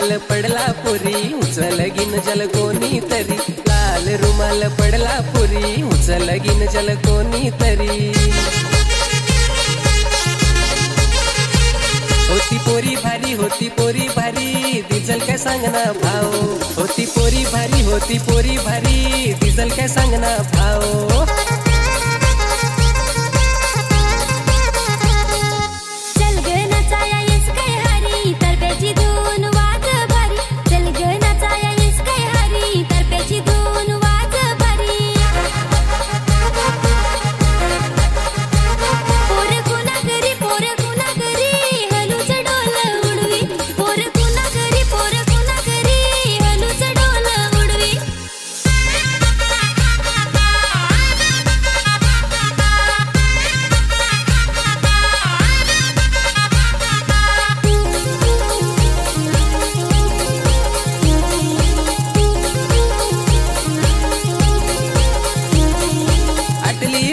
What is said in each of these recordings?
रुमाल पडला पोरी उचल गिन जल कोणी तरी लाल रुमाल पडला पोरी उचल गिन जल कोणी तरी होती पोरी भारी डिझल काय सांगना भाव होती पोरी भारी डिझल काय सांगना भाव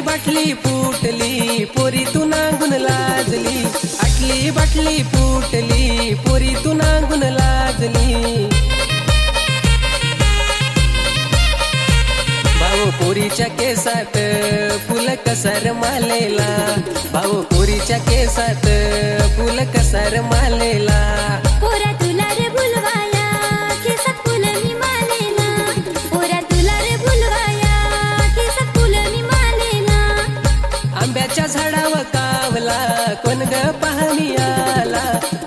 बाटली फुटली पोरी तू नांगून लाजली आटली बाटली फुटली पोरी तू नांगून लाजली भाऊ पोरीच्या केसात फुल कसर मालेला भाऊ पोरीच्या केसात फुल कसर मालेला पोरा तुला रे बुलवाया केसात फुल मी मालेला पोरा तुला रे बुलवाया केसात फुल मी मालेला आंब्याच्या झाडावर कावला कोण ग पाहणी आला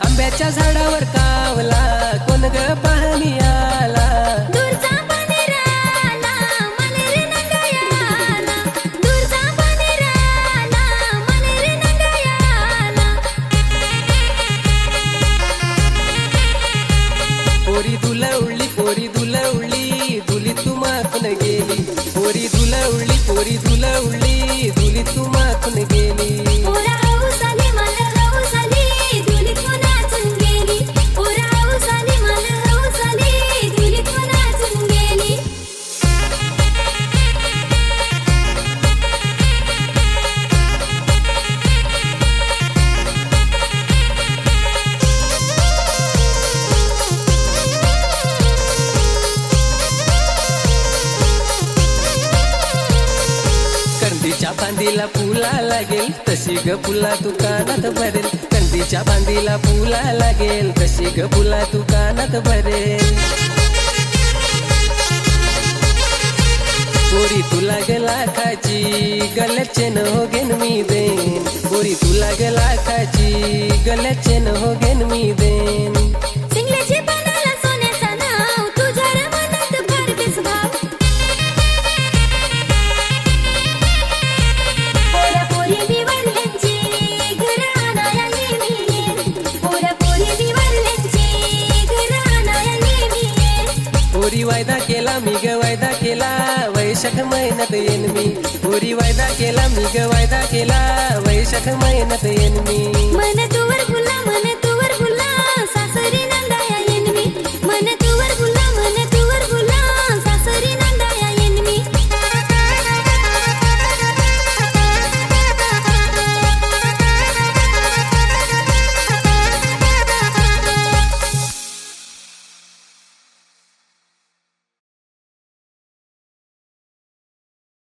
आंब्याच्या झाडावर कावला कोण ग पाहणी आला दूरचा पानेराला मले रे नंगायाला दूरचा पानेराला मले रे नंगायाला पोरी दुलवली दुली तू माखून गेली पोरी दुलवली दुली तू माखून गेली पोरा हौस आली मला हौस आली दुलीत तू नाचून गेली पोरा हौस आली मला हौस आली दुलीत तू नाचून गेली कंदीच्या बांधीला फुला लागेल तशी ग फुला दुकानात भरेल कंदीच्या बांधीला फुला लागेल तशी ग फुला दुकानात भरेल पोरी तुला गेला खाची गल्याचे न हो घेन मी देन पोरी तुला गेला खाची गल्याचे न हो घेन मी देन सिंगल्याची पानाला सोन्याचा नाव तुझ्या रे मनात फार बेसभाव पोरा पोरी विवरल्यांची घर आणाया येईन पोरा पोरी विवरल्यांची घर आणाया येईन पोरी वायदा केला मी ग वायदा केला वैशाख महिन्यात येईन मी पोरी वायदा केला मी ग वायदा केला वैशाख महिन्यात येईन मी मन तुवर